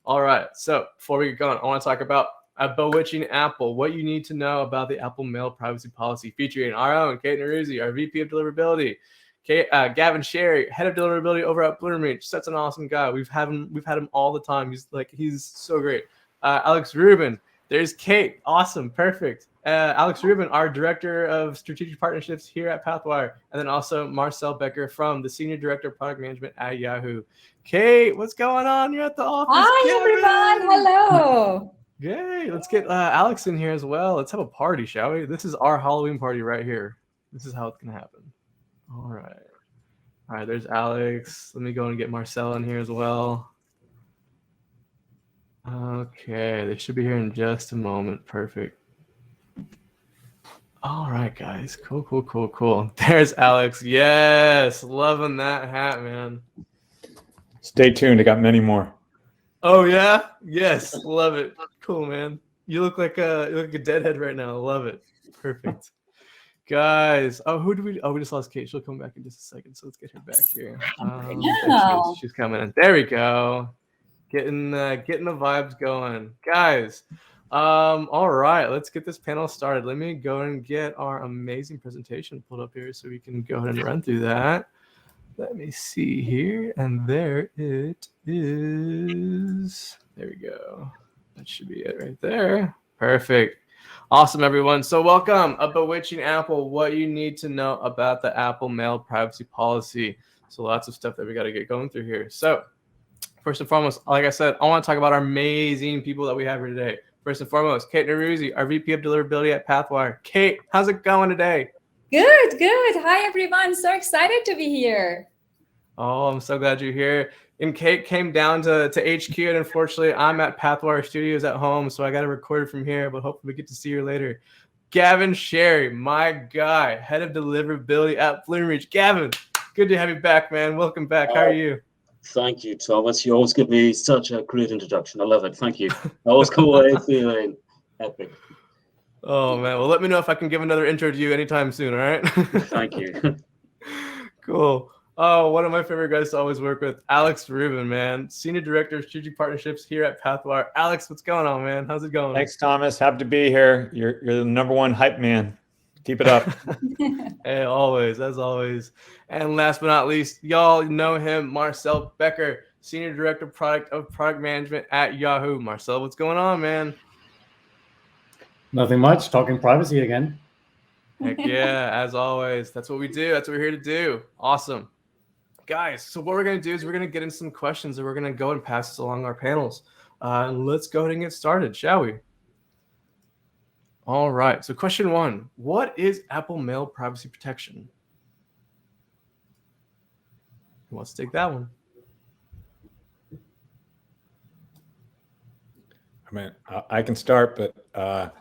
All right. So before we get going, I want to talk about a bewitching Apple. What you need to know about the Apple Mail privacy policy, featuring our own Kate Neruzzi, our VP of Deliverability. Gavin Sherry, head of deliverability over at Bloomreach. Such an awesome guy. We've had him all the time. He's so great. Alex Rubin. There's Kate. Awesome. Perfect. Alex Rubin, our director of strategic partnerships here at Pathwire, and then also Marcel Becker from the senior director of product management at Yahoo. Kate, what's going on? You're at the office. Hi, everyone. Hello. Yay. Let's get Alex in here as well. Let's have a party, shall we? This is our Halloween party right here. This is how it's going to happen. All right. There's Alex. Let me go and get Marcel in here as well. Okay. They should be here in just a moment. Perfect. All right, guys. Cool. There's Alex. Yes. Loving that hat, man. Stay tuned. I got many more. Oh, yeah? Yes. Love it. Cool, man. You look like a deadhead right now. Love it. Perfect. Guys, we just lost Kate. She'll come back in just a second, so let's get her back here. She's coming in. There we go. Getting the vibes going. Guys, all right, let's get this panel started. Let me go and get our amazing presentation pulled up here so we can go ahead and run through that. Let me see here, and there it is. There we go. That should be it right there. Perfect. Awesome, everyone. So welcome, A Bewitching Apple, what you need to know about the Apple Mail privacy policy. So lots of stuff that we got to get going through here. So first and foremost, like I said, I want to talk about our amazing people that we have here today. First and foremost, Kate Neruzzi, our VP of Deliverability at Pathwire. Kate, how's it going today? Good. Hi, everyone. So excited to be here. Oh, I'm so glad you're here. And Kate came down to HQ, and unfortunately, I'm at Pathwire Studios at home, so I got to record it from here, but hopefully we get to see her later. Gavin Sherry, my guy, head of deliverability at Bloomreach. Gavin, good to have you back, man. Welcome back. How are you? Thank you, Thomas. You always give me such a great introduction. I love it. Thank you. I always come away feeling epic. Oh, man. Well, let me know if I can give another intro to you anytime soon, all right? Thank you. Cool. Oh, one of my favorite guys to always work with, Alex Rubin, man. Senior Director of Strategic Partnerships here at Pathwire. Alex, what's going on, man? How's it going? Thanks, Thomas. Happy to be here. You're the number one hype man. Keep it up. Hey, always, as always. And last but not least, y'all know him, Marcel Becker, Senior Director of Product Management at Yahoo. Marcel, what's going on, man? Nothing much. Talking privacy again. Heck yeah, as always. That's what we do. That's what we're here to do. Awesome. Guys, so what we're going to do is we're going to get in some questions and we're going to go and pass this along our panels. Let's go ahead and get started, shall we? All right. So question 1, what is Apple Mail privacy protection? Who wants to take that one? I mean, I can start, but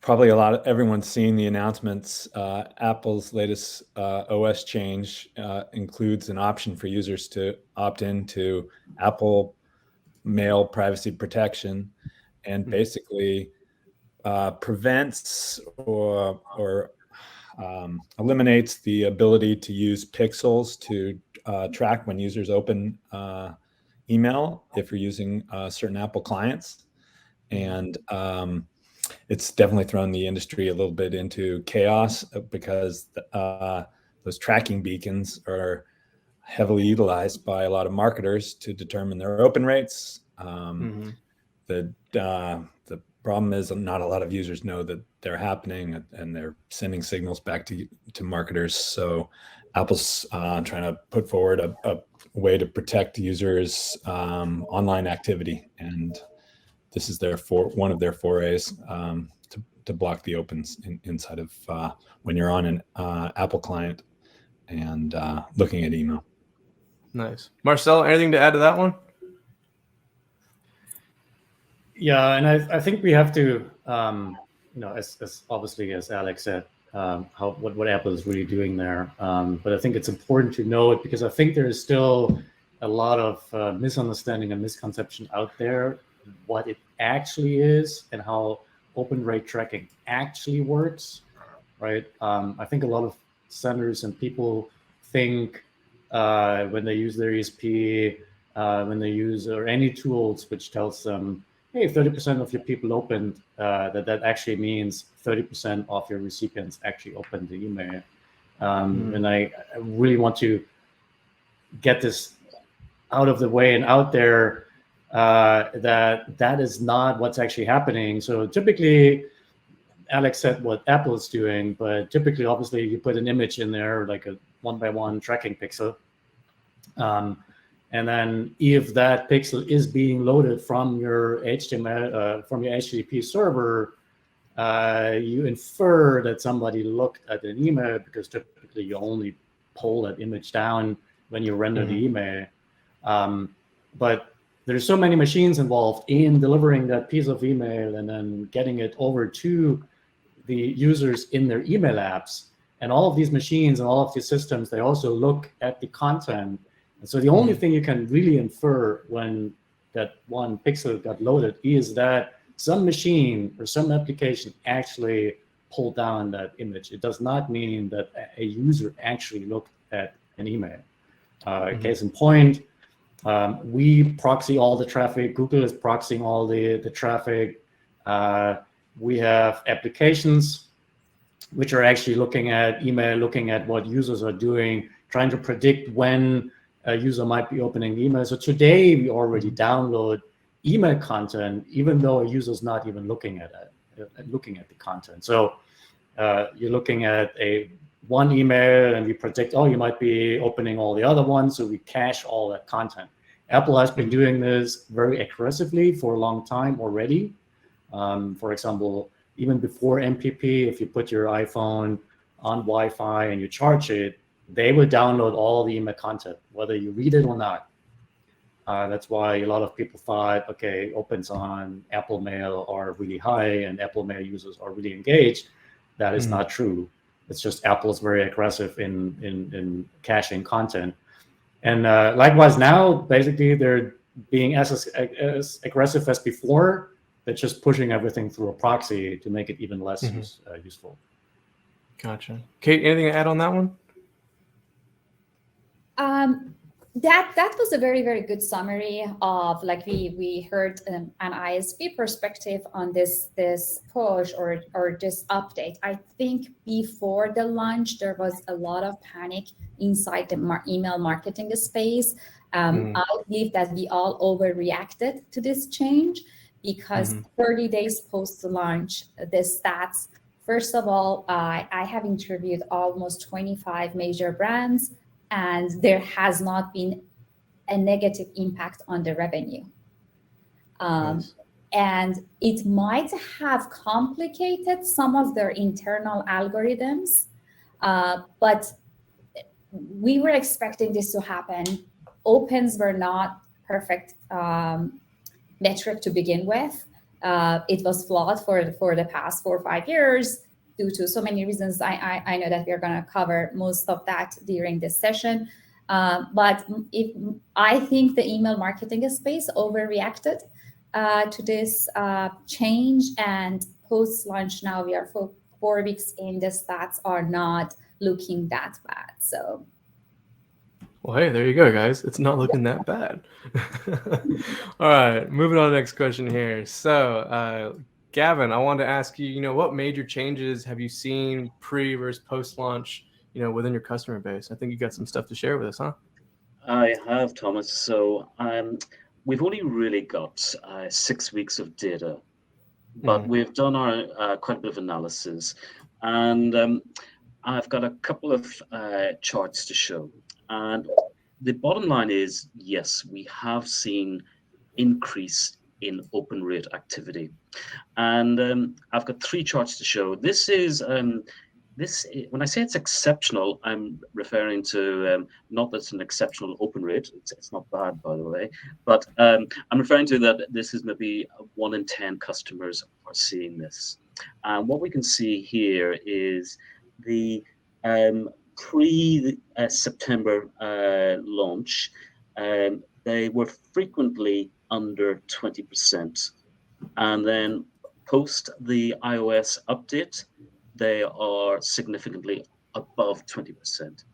probably everyone's seen the announcements. Apple's latest OS change includes an option for users to opt into Apple Mail privacy protection, and basically prevents or eliminates the ability to use pixels to track when users open email if you're using certain Apple clients. And it's definitely thrown the industry a little bit into chaos because those tracking beacons are heavily utilized by a lot of marketers to determine their open rates. The problem is not a lot of users know that they're happening, and they're sending signals back to marketers. So Apple's trying to put forward a way to protect users' online activity, and this is one of their forays to block the opens inside of when you're on an Apple client and looking at email. Nice. Marcel, anything to add to that one? Yeah, and I think we have to, as obviously as Alex said, what Apple is really doing there. But I think it's important to know it because I think there is still a lot of misunderstanding and misconception out there what it actually is and how open rate tracking actually works, right? I think a lot of senders and people think when they use their ESP when they use or any tools which tells them, hey, 30% of your people opened, that actually means 30% of your recipients actually opened the email. And I really want to get this out of the way and out there, that is not what's actually happening. So typically, Alex said what Apple is doing, but typically, obviously, you put an image in there, like a 1x1 tracking pixel. And then if that pixel is being loaded from your HTML, from your HTTP server, you infer that somebody looked at an email, because typically you only pull that image down when you render the email. But there's so many machines involved in delivering that piece of email and then getting it over to the users in their email apps. And all of these machines and all of these systems, they also look at the content. And so the only thing you can really infer when that one pixel got loaded is that some machine or some application actually pulled down that image. It does not mean that a user actually looked at an email. Case in point, we proxy all the traffic. Google is proxying all the traffic. We have applications which are actually looking at email, looking at what users are doing, trying to predict when a user might be opening the email. So today we already download email content, even though a user is not even looking at it, looking at the content. So you're looking at one email and we predict, oh, you might be opening all the other ones. So we cache all that content. Apple has been doing this very aggressively for a long time already. For example, even before MPP, if you put your iPhone on Wi-Fi and you charge it, they will download all the email content, whether you read it or not. That's why a lot of people thought, okay, opens on Apple Mail are really high and Apple Mail users are really engaged. That is not true. It's just Apple's very aggressive in caching content. And likewise now, basically, they're being as aggressive as before. They're just pushing everything through a proxy to make it even less useful. Gotcha. Kate, anything to add on that one? That was a very, very good summary of, like, we heard an ISV perspective on this push or this update. I think before the launch there was a lot of panic inside the email marketing space. I believe that we all overreacted to this change because 30 days post launch, the stats. First of all, I have interviewed almost 25 major brands, and there has not been a negative impact on the revenue. And it might have complicated some of their internal algorithms, but we were expecting this to happen. Opens were not perfect metric to begin with. It was flawed for the past 4 or 5 years due to so many reasons. I know that we're going to cover most of that during this session. But I think the email marketing space overreacted to this change, and post-launch now we are 4 weeks in, the stats are not looking that bad. So, well, hey, there you go, guys. It's not looking that bad. All right, moving on to the next question here. So, Gavin, I wanted to ask you, what major changes have you seen pre versus post-launch, within your customer base? I think you got some stuff to share with us, huh? I have, Thomas. So we've only really got 6 weeks of data, but we've done our quite a bit of analysis, and I've got a couple of charts to show. And the bottom line is, yes, we have seen increase in open rate activity, and I've got 3 charts to show. This is when I say it's exceptional, I'm referring to not that it's an exceptional open rate. It's not bad, by the way, but I'm referring to that this is maybe 1 in 10 customers are seeing this. And what we can see here is the pre-September launch, they were frequently under 20%, and then post the iOS update, they are significantly above 20%.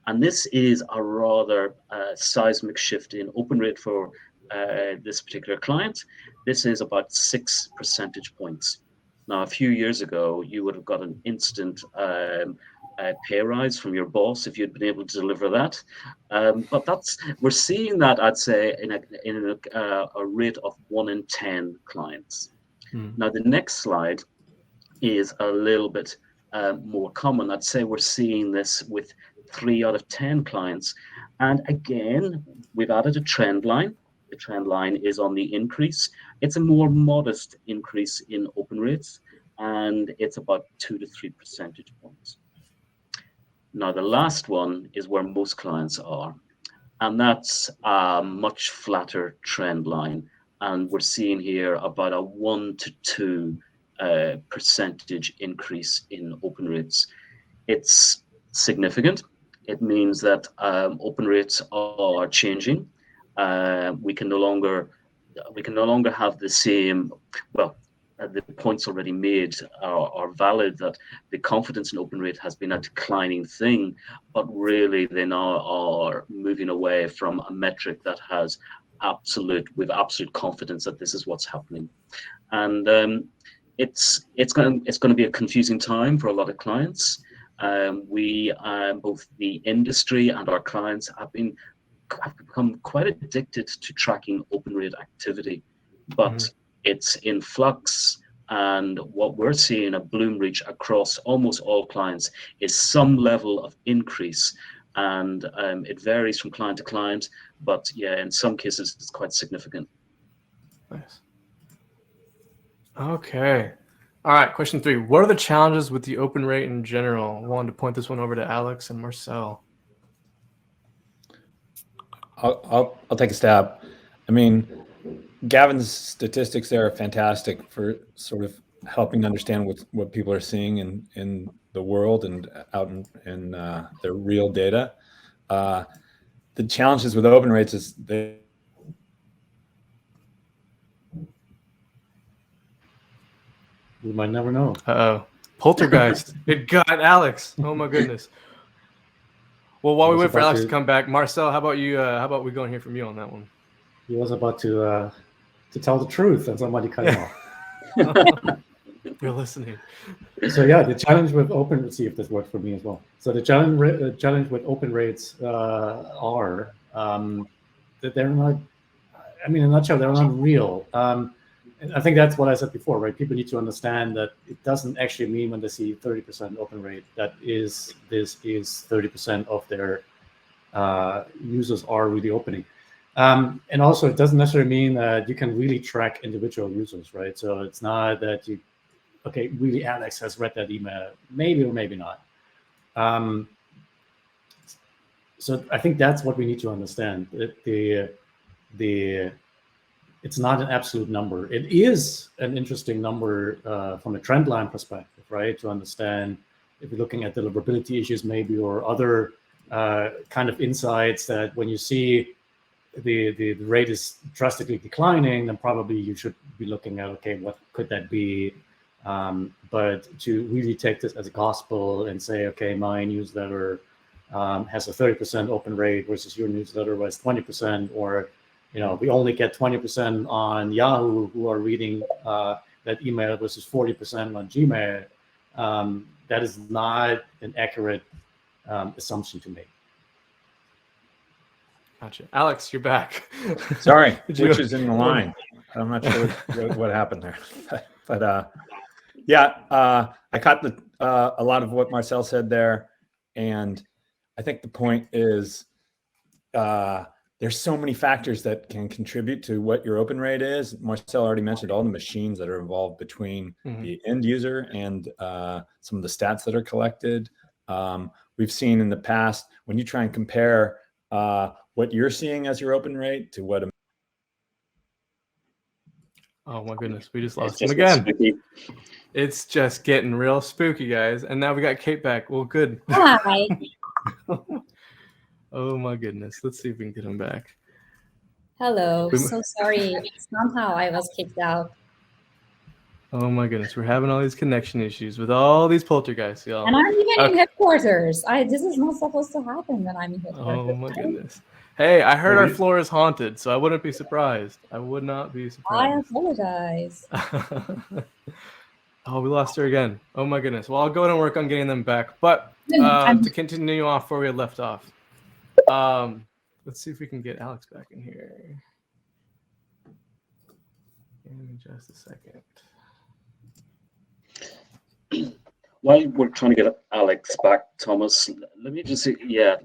And this is a rather seismic shift in open rate for this particular client. This is about 6 percentage points. Now, a few years ago, you would have got an instant pay rise from your boss if you'd been able to deliver that. But we're seeing that, I'd say, in a rate of 1 in 10 clients. Now, the next slide is a little bit more common. I'd say we're seeing this with 3 out of 10 clients. And again, we've added a trend line. The trend line is on the increase. It's a more modest increase in open rates, and it's about 2 to 3 percentage points. Now, the last one is where most clients are, and that's a much flatter trend line. And we're seeing here about a 1 to 2 percentage increase in open rates. It's significant. It means that open rates are changing. We can no longer have the same, the points already made are valid, that the confidence in open rate has been a declining thing, but really they now are moving away from a metric that has absolute confidence that this is what's happening. And it's going to be a confusing time for a lot of clients. We both the industry and our clients have become quite addicted to tracking open rate activity, but it's in flux. And what we're seeing a bloom reach across almost all clients is some level of increase. And it varies from client to client, but yeah, in some cases it's quite significant. Nice. Okay. All right. Question 3. What are the challenges with the open rate in general? I wanted to point this one over to Alex and Marcel. I'll take a stab. I mean, Gavin's statistics there are fantastic for sort of helping understand what people are seeing in the world and out in their real data. The challenges with open rates is We might never know. Uh-oh. Poltergeist. It got Alex. Oh my goodness. Well, while we wait for Alex to come back, Marcel, how about you? How about we go and hear from you on that one? He was about to tell the truth, and somebody cut him off. You're listening. So yeah, the challenge with open. Let's see if this works for me as well. So the challenge with open rates are that they're not. I mean, in a nutshell, they're not real. And I think that's what I said before, right? People need to understand that it doesn't actually mean when they see 30% open rate that this is 30% of their users are really opening. And also, it doesn't necessarily mean that you can really track individual users, right? So it's not that really Alex has read that email, maybe or maybe not. So I think that's what we need to understand. It's not an absolute number. It is an interesting number from a trend line perspective, right? To understand if you're looking at deliverability issues maybe or other kind of insights that when you see the rate is drastically declining, then probably you should be looking at, okay, what could that be? But to really take this as a gospel and say, okay, my newsletter has a 30% open rate versus your newsletter was 20%, or we only get 20% on Yahoo who are reading that email versus 40% on Gmail. That is not an accurate assumption to make. Gotcha. Alex, you're back. Sorry, which is in the line. I'm not sure what happened there. But I caught a lot of what Marcel said there. And I think the point is there's so many factors that can contribute to what your open rate is. Marcel already mentioned all the machines that are involved between the end user and some of the stats that are collected. We've seen in the past, when you try and compare what you're seeing as your open rate to what... Oh my goodness, we just lost him again. Spooky. It's just getting real spooky, guys. And now we got Kate back. Well, good. Hi. Oh my goodness. Let's see if we can get him back. Hello. So sorry. Somehow I was kicked out. Oh my goodness, we're having all these connection issues with all these poltergeists, y'all. And I'm even in Okay. headquarters. This is not supposed to happen when I'm in headquarters. Oh my goodness. Hey, I heard Well, our floor is haunted, so I wouldn't be surprised. I would not be I surprised. apologize. Oh, we lost her again. Oh my goodness. Well, I'll go and work on getting them back. But I'm- to continue off where we had left off, let's see if we can get Alex back in here. Give me just a second. While we're trying to get Alex back, Thomas, let me just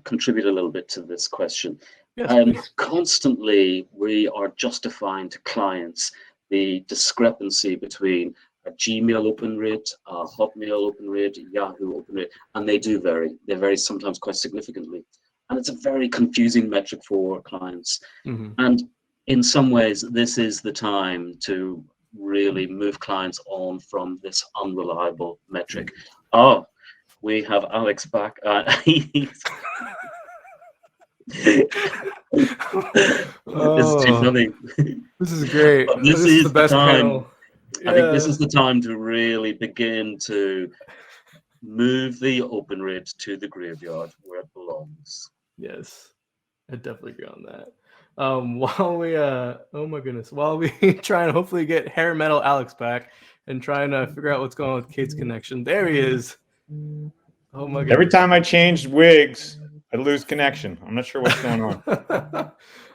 contribute a little bit to this question. Yes, please. Constantly, we are justifying to clients the discrepancy between a Gmail open rate, a Hotmail open rate, Yahoo open rate, and they do vary. They vary sometimes quite significantly. And it's a very confusing metric for clients. Mm-hmm. And in some ways, this is the time to really move clients on from this unreliable metric. Oh, we have Alex back. This is too funny. This is great. This is the best time. panel. I think this is the time to really begin to move the open rate to the graveyard where it belongs. Yes, I definitely agree on that. While we oh my goodness, while we try and hopefully get hair metal Alex back and trying to figure out what's going on with Kate's connection. There he is. Oh my goodness. Every time I change wigs, I lose connection. I'm not sure what's going on.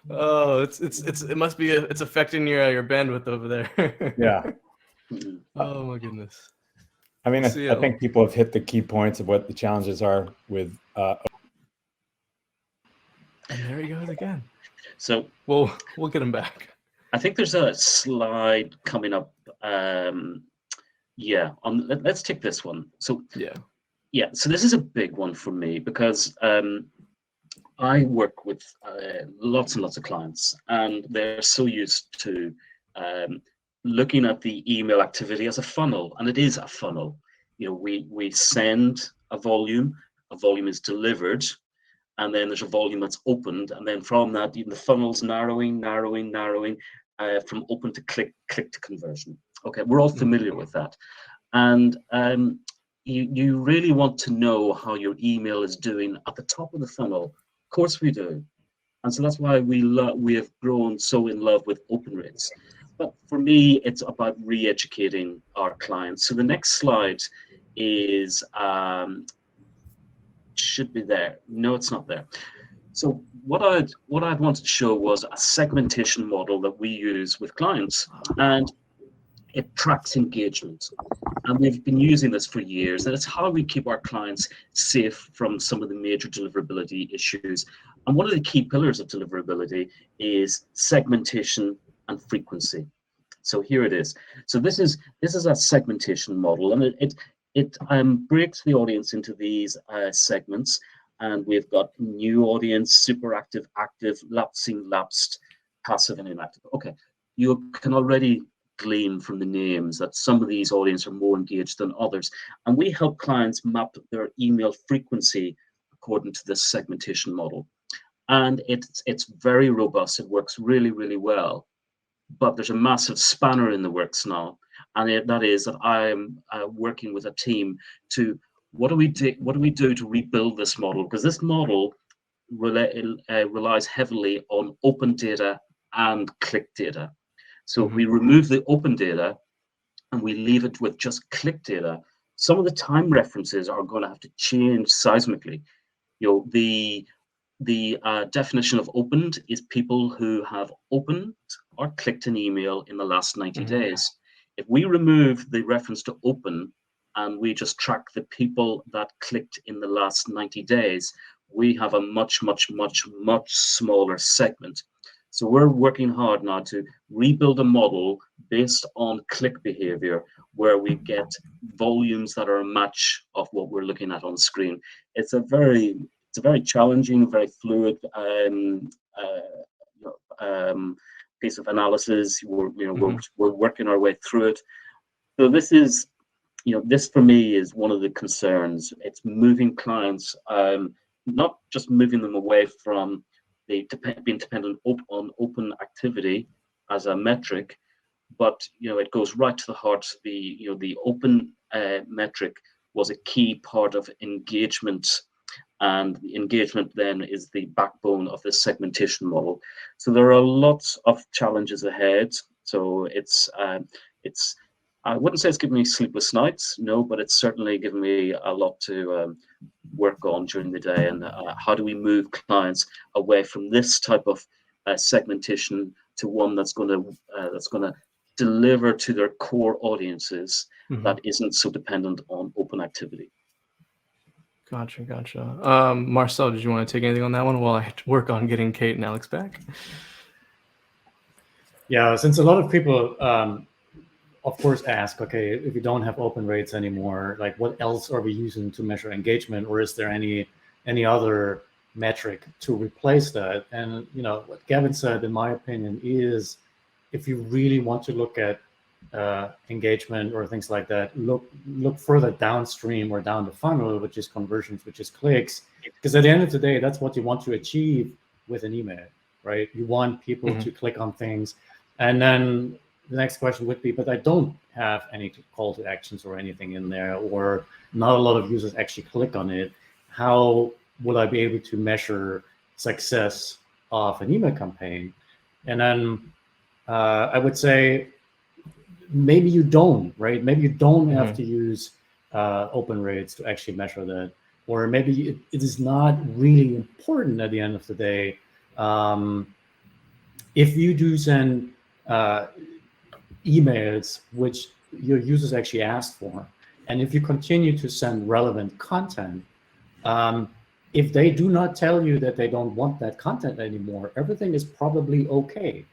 Oh, it must be it's affecting your bandwidth over there. Yeah. Oh my goodness. I mean, So, I think people have hit the key points of what the challenges are with. And there he goes again. So we'll get him back. I think there's a slide coming up. Let's take this one. So so this is a big one for me because I work with lots and lots of clients, and they're so used to looking at the email activity as a funnel, and it is a funnel. You know, we send a volume is delivered, and then there's a volume that's opened, and then from that, the funnel's narrowing from open to click to conversion. Okay, we're all familiar with that, and you really want to know how your email is doing at the top of the funnel. Of course we do, and so that's why we have grown so in love with open rates. But for me, it's about re-educating our clients. So the next slide is should be there. No, it's not there. So what I'd wanted to show was a segmentation model that we use with clients, and it tracks engagement. And we've been using this for years, and it's how we keep our clients safe from some of the major deliverability issues. And one of the key pillars of deliverability is segmentation and frequency. So here it is. So this is a segmentation model, and it breaks the audience into these segments, and we've got new audience, super active, lapsing, lapsed, passive, and inactive. Okay, you can already glean from the names that some of these audience are more engaged than others, and we help clients map their email frequency according to this segmentation model. And it's very robust. It works really, really well. But there's a massive spanner in the works now, and that is that I am working with a team to what do we do to rebuild this model, because this model relies heavily on open data and click data. So if we remove the open data and we leave it with just click data, some of the time references are going to have to change seismically. You know, the definition of opened is people who have opened or clicked an email in the last 90 days. If we remove the reference to open and we just track the people that clicked in the last 90 days, we have a much, much, much, much smaller segment. So we're working hard now to rebuild a model based on click behavior where we get volumes that are a match of what we're looking at on the screen. It's a very challenging, very fluid piece of analysis. We're working our way through it. So this is, this for me is one of the concerns. It's moving clients, not just moving them away from being dependent on open activity as a metric, but it goes right to the heart. The open metric was a key part of engagement, and the engagement then is the backbone of the segmentation model. So there are lots of challenges ahead. So it's I wouldn't say it's given me sleepless nights, no, but it's certainly given me a lot to work on during the day. And how do we move clients away from this type of segmentation to one that's going to deliver to their core audiences that isn't so dependent on open activity. Gotcha. Marcel, did you want to take anything on that one while I work on getting Kate and Alex back? Yeah, since a lot of people, of course, ask, okay, if we don't have open rates anymore, like what else are we using to measure engagement, or is there any other metric to replace that? And what Gavin said, in my opinion, is if you really want to look at engagement or things like that, look further downstream or down the funnel, which is conversions, which is clicks, because at the end of the day, that's what you want to achieve with an email, right? You want people to click on things, and then the next question would be, but I don't have any call to actions or anything in there, or not a lot of users actually click on it. How will I be able to measure success of an email campaign? And then I would say maybe you don't, right? Maybe you don't have to use open rates to actually measure that, or maybe it is not really important at the end of the day. If you do send emails which your users actually asked for, and if you continue to send relevant content, if they do not tell you that they don't want that content anymore, everything is probably okay,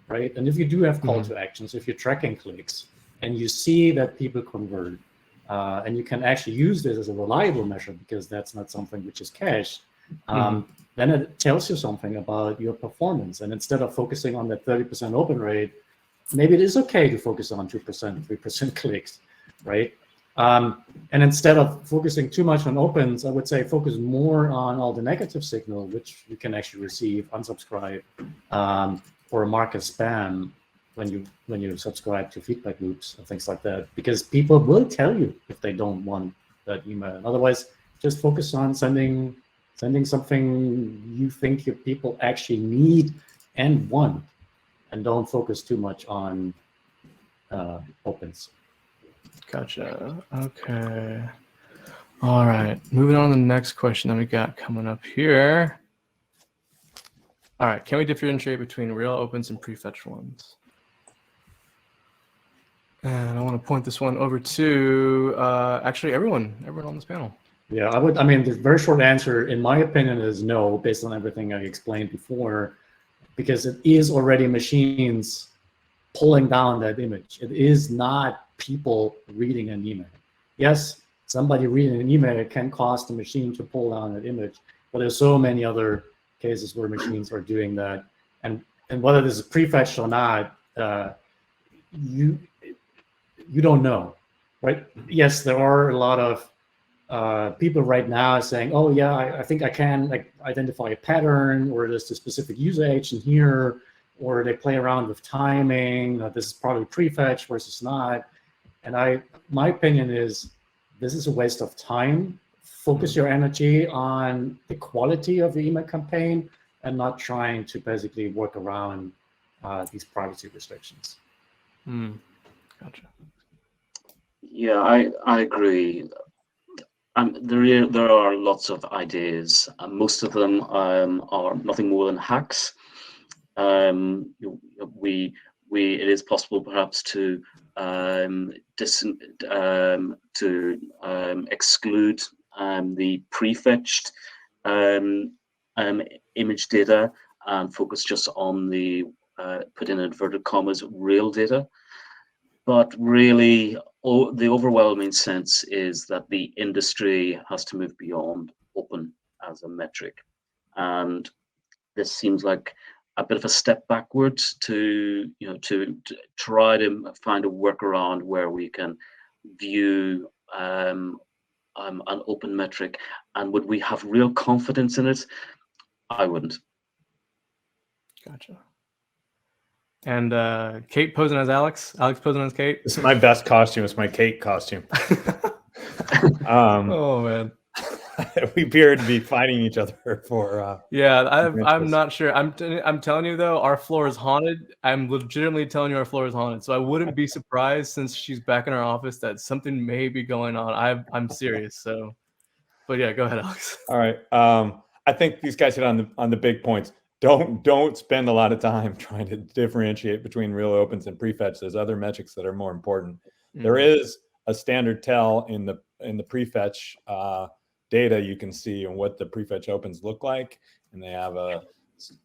right? And if you do have call to actions, if you're tracking clicks and you see that people convert, and you can actually use this as a reliable measure because that's not something which is cached, then it tells you something about your performance. And instead of focusing on that 30% open rate, maybe it is okay to focus on 2%, 3% clicks, right? And instead of focusing too much on opens, I would say focus more on all the negative signal, which you can actually receive, unsubscribe, or mark as spam when you subscribe to feedback loops and things like that, because people will tell you if they don't want that email. Otherwise, just focus on sending something you think your people actually need and want, and don't focus too much on opens. Gotcha. Okay. All right. Moving on to the next question that we got coming up here. All right. Can we differentiate between real opens and prefetched ones? And I want to point this one over to actually everyone on this panel. Yeah, I mean, the very short answer, in my opinion, is no, based on everything I explained before, because it is already machines pulling down that image. It is not people reading an email. Yes, somebody reading an email can cause the machine to pull down that image, but there's so many other cases where machines are doing that. And whether this is prefetched or not, you don't know, right? Yes, there are a lot of people right now saying, oh yeah, I think I can identify a pattern, or there's a specific user agent here, or they play around with timing. This is probably prefetched versus not. And my opinion is this is a waste of time. Focus your energy on the quality of the email campaign and not trying to basically work around these privacy restrictions. Gotcha. Yeah, I agree. There are lots of ideas, and most of them are nothing more than hacks. It is possible perhaps to exclude the prefetched image data and focus just on the put in inverted commas real data. But really, the overwhelming sense is that the industry has to move beyond open as a metric, and this seems like a bit of a step backwards to try to find a workaround where we can view an open metric. And would we have real confidence in it? I wouldn't. Gotcha. And Kate posing as Alex. Alex posing as Kate. This is my best costume. It's my Kate costume. Oh man. We appear to be fighting each other for. Yeah, I'm advances. not sure. I'm telling you though, our floor is haunted. I'm legitimately telling you our floor is haunted. So I wouldn't be surprised since she's back in our office that something may be going on. I'm serious. So, but yeah, go ahead, Alex. All right. I think these guys hit on the big points. Don't spend a lot of time trying to differentiate between real opens and prefetch. There's other metrics that are more important. There is a standard tell in the prefetch data. You can see and what the prefetch opens look like, and they have a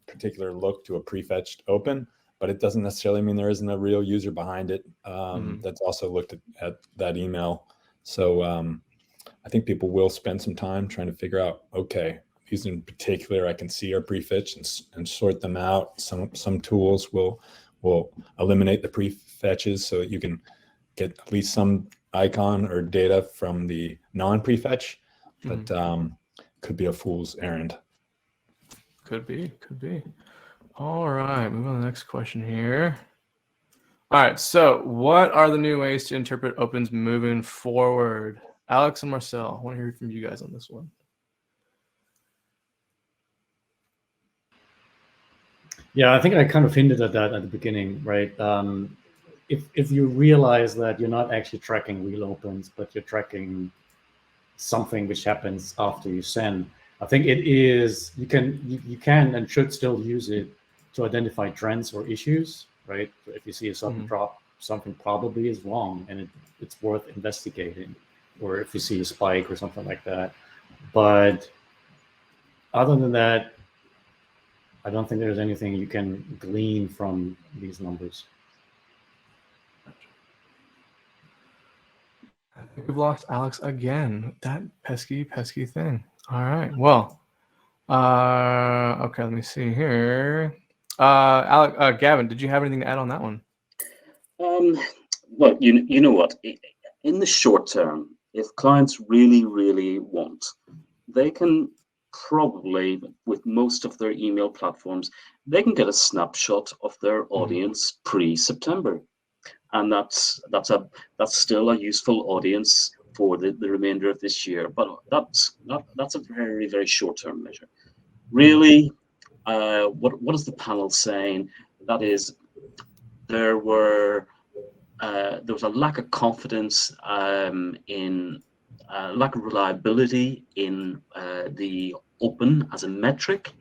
particular look to a prefetched open, but it doesn't necessarily mean there isn't a real user behind it that's also looked at that email. So I think people will spend some time trying to figure out, okay, these in particular I can see are prefetched and sort them out. Some tools will eliminate the prefetches so that you can get at least some icon or data from the non-prefetch, but could be a fool's errand. Could be. All right, move on to the next question here. All right, so what are the new ways to interpret opens moving forward? Alex and Marcel, I want to hear from you guys on this one. Yeah, I think I kind of hinted at that at the beginning, right? If you realize that you're not actually tracking real opens, but you're tracking something which happens after you send, I think it is you can and should still use it to identify trends or issues, right? So if you see a sudden drop, something probably is wrong, and it's worth investigating. Or if you see a spike or something like that. But other than that, I don't think there's anything you can glean from these numbers. I think we've lost Alex again. That pesky thing. All right. Well, okay, let me see here. Gavin, did you have anything to add on that one? Well, you know what? In the short term, if clients really want, they can probably, with most of their email platforms, they can get a snapshot of their audience pre-September, and that's still a useful audience for the remainder of this year. But that's a very short-term measure. Really, what is the panel saying? That is, there was a lack of confidence in lack of reliability in the open as a metric,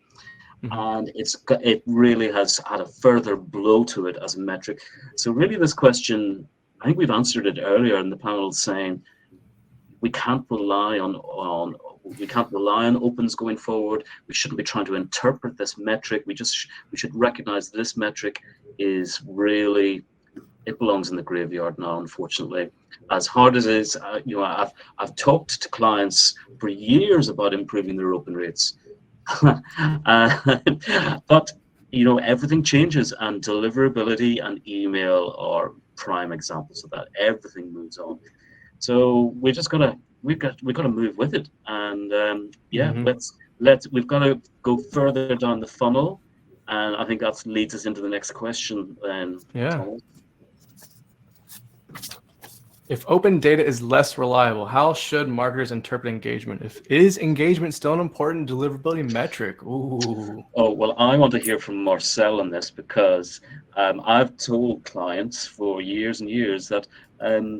and it really has had a further blow to it as a metric. So really, this question, I think we've answered it earlier in the panel, saying we can't rely on opens going forward. We shouldn't be trying to interpret this metric. We should recognize this metric is really, it belongs in the graveyard now, unfortunately. As hard as it is, I've talked to clients for years about improving their open rates, but everything changes, and deliverability and email are prime examples of that. Everything moves on, so we've got to move with it, and we've got to go further down the funnel, and I think that leads us into the next question. Then, Thomas. If open data is less reliable, how should marketers interpret engagement? Is engagement still an important deliverability metric? Ooh. Oh, well, I want to hear from Marcel on this, because I've told clients for years and years that the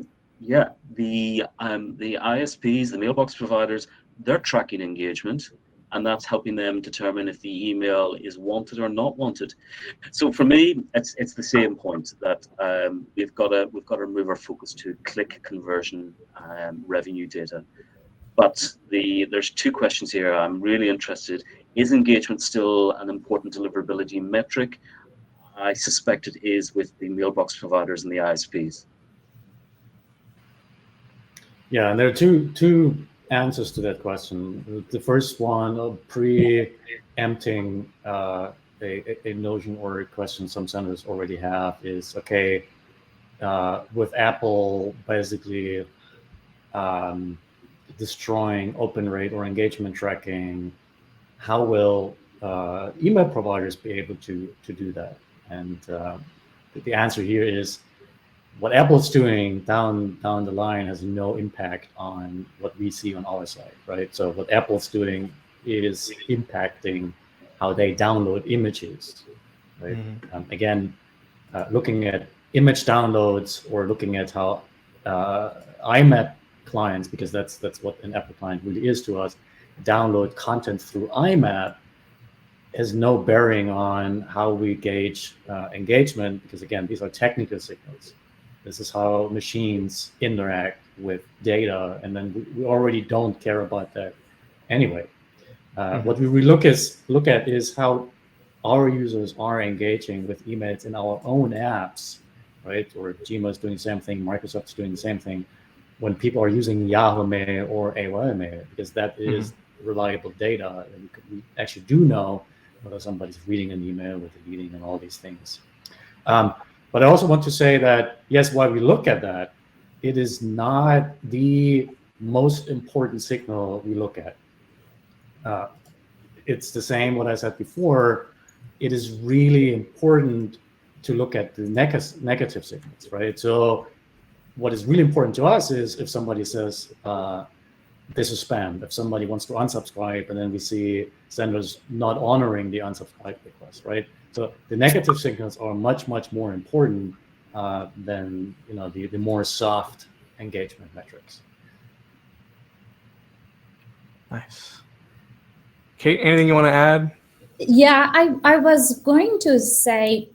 ISPs, the mailbox providers, they're tracking engagement, and that's helping them determine if the email is wanted or not wanted. So for me, it's the same point, that we've got to move our focus to click conversion revenue data. But there's two questions here. I'm really interested. Is engagement still an important deliverability metric? I suspect it is with the mailbox providers and the ISPs. Yeah, and there are two answers to that question. The first one, preempting a notion or a question some centers already have, is okay, with Apple basically destroying open rate or engagement tracking, how will email providers be able to do that? And the answer here is what Apple's doing down the line has no impact on what we see on our side, right? So what Apple's doing is impacting how they download images, right? Again, looking at image downloads or looking at how IMAP clients, because that's what an Apple client really is to us, download content through IMAP has no bearing on how we gauge engagement, because again, these are technical signals. This is how machines interact with data, and then we already don't care about that anyway. What we look at is how our users are engaging with emails in our own apps, right? Or Gmail is doing the same thing, Microsoft's doing the same thing when people are using Yahoo Mail or AOL Mail, because that is reliable data. And we actually do know whether somebody's reading an email or deleting and all these things. But I also want to say that, yes, while we look at that, it is not the most important signal we look at. It's the same what I said before. It is really important to look at the negative signals, right? So what is really important to us is if somebody says, this is spam, if somebody wants to unsubscribe and then we see senders not honoring the unsubscribe request, right? So the negative signals are much, much more important than the more soft engagement metrics. Nice. Kate, anything you want to add? Yeah, I was going to say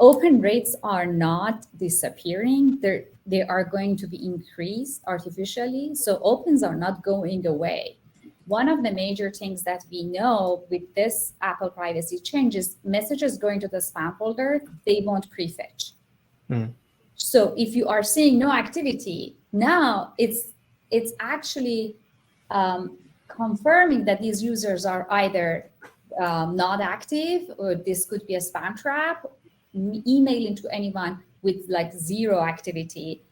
open rates are not disappearing. They are going to be increased artificially. So opens are not going away. One of the major things that we know with this Apple privacy change is messages going to the spam folder, they won't prefetch. So if you are seeing no activity, now it's actually confirming that these users are either not active, or this could be a spam trap. Emailing to anyone with like zero activity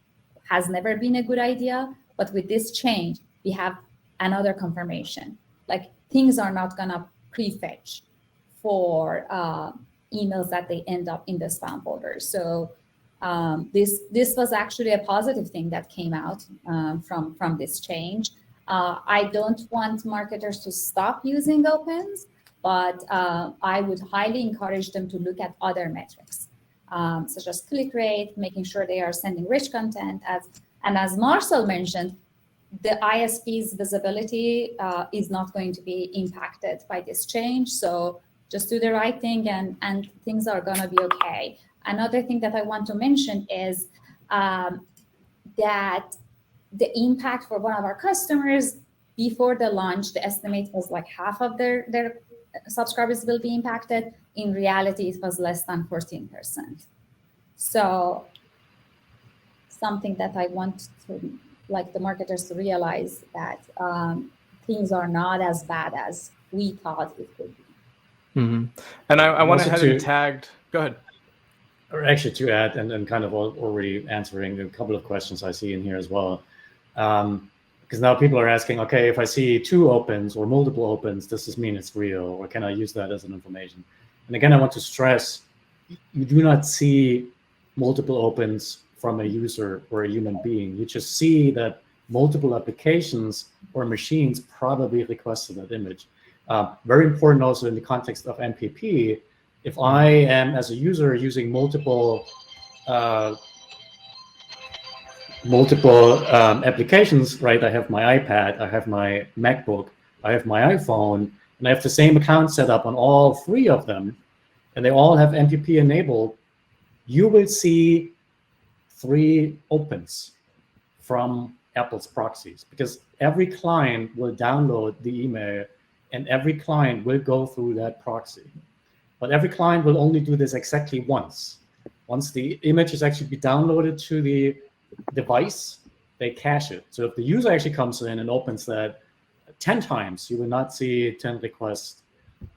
has never been a good idea. But with this change, we have another confirmation. Like things are not gonna prefetch for emails that they end up in the spam folder. So this was actually a positive thing that came out from this change. I don't want marketers to stop using opens, but I would highly encourage them to look at other metrics, such as click rate, making sure they are sending rich content. As Marcel mentioned, the ISP's visibility is not going to be impacted by this change. So just do the right thing and things are gonna be okay. Another thing that I want to mention is that the impact for one of our customers before the launch, the estimate was like half of their subscribers will be impacted. In reality, it was less than 14%. So something that I want to like the marketers to realize that things are not as bad as we thought it would be. And I want to have it tagged. Go ahead. Or actually to add, and kind of already answering a couple of questions I see in here as well. Because now people are asking, okay, if I see 2 opens or multiple opens, does this mean it's real? Or can I use that as an information? And again, I want to stress, you do not see multiple opens from a user or a human being. You just see that multiple applications or machines probably requested that image. Very important also in the context of MPP, if I am, as a user, using multiple applications, right? I have my iPad, I have my MacBook, I have my iPhone, and I have the same account set up on all 3 of them, and they all have MPP enabled, you will see 3 opens from Apple's proxies, because every client will download the email and every client will go through that proxy. But every client will only do this exactly once. Once the image is actually downloaded to the device, they cache it. So if the user actually comes in and opens that 10 times, you will not see 10 requests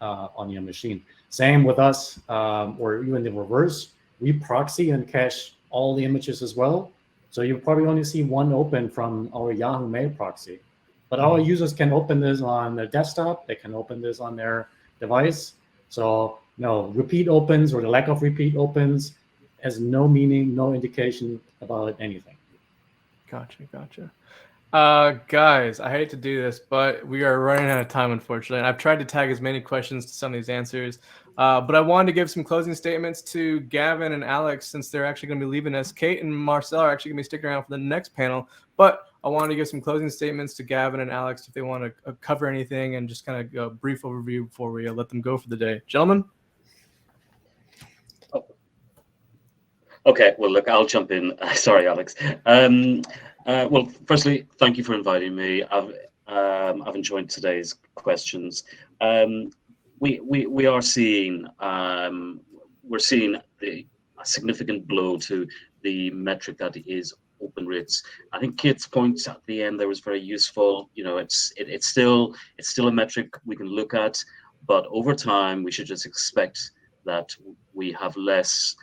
on your machine. Same with us, or even the reverse. We proxy and cache all the images as well. So you probably only see 1 open from our Yahoo Mail proxy. But our users can open this on their desktop. They can open this on their device. So no repeat opens or the lack of repeat opens has no meaning, no indication about anything. Gotcha. Guys, I hate to do this, but we are running out of time, unfortunately. And I've tried to tag as many questions to some of these answers. But I wanted to give some closing statements to Gavin and Alex, since they're actually going to be leaving us. Kate and Marcel are actually going to be sticking around for the next panel. But I wanted to give some closing statements to Gavin and Alex if they want to cover anything, and just kind of a brief overview before we let them go for the day. Gentlemen? Okay, well, look, I'll jump in. Sorry, Alex. Well, firstly, thank you for inviting me. I've enjoyed today's questions. We are seeing we're seeing a significant blow to the metric that is open rates. I think Kate's point at the end there was very useful. You know, it's still a metric we can look at, but over time we should just expect that we have less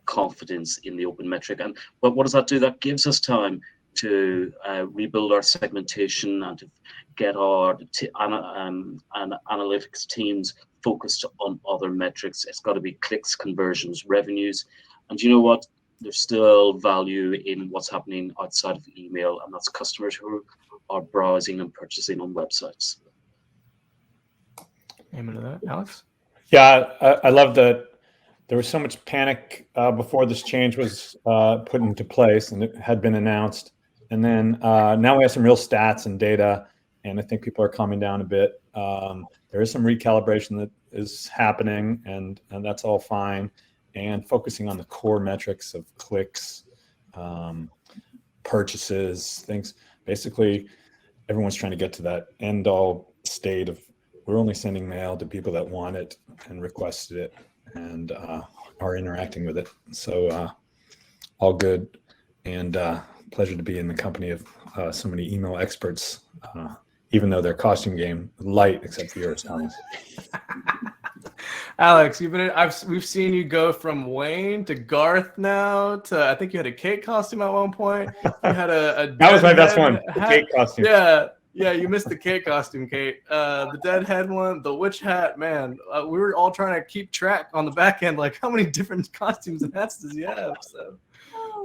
confidence in the open metric. But what does that do? That gives us time to rebuild our segmentation and to get our analytics teams focused on other metrics. It's got to be clicks, conversions, revenues. And you know what? There's still value in what's happening outside of email, and that's customers who are browsing and purchasing on websites. Amen to that. Alex? Yeah, I love that there was so much panic before this change was put into place and it had been announced. And then now we have some real stats and data, and I think people are calming down a bit. There is some recalibration that is happening, and that's all fine. And focusing on the core metrics of clicks, purchases, things. Basically, everyone's trying to get to that end all state of we're only sending mail to people that want it and requested it and are interacting with it. So all good, and pleasure to be in the company of so many email experts, even though their costume game light, except for yours, Thomas. Alex, we've seen you go from Wayne to Garth now to, I think you had a Kate costume at one point. You had a That was my best Deadhead one, the Kate costume. Yeah, you missed the Kate costume, Kate. The Deadhead one, the witch hat, man. We were all trying to keep track on the back end, like how many different costumes and hats does he have? So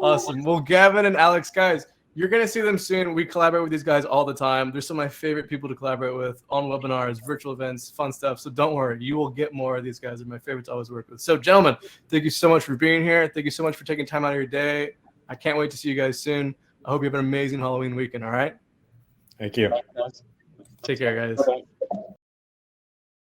awesome. Well, Gavin and Alex, guys, you're going to see them soon. We collaborate with these guys all the time. They're some of my favorite people to collaborate with on webinars, virtual events, fun stuff. So don't worry. You will get more of these guys. They're my favorite to always work with. So, gentlemen, thank you so much for being here. Thank you so much for taking time out of your day. I can't wait to see you guys soon. I hope you have an amazing Halloween weekend, all right? Thank you. Take care, guys. Bye-bye.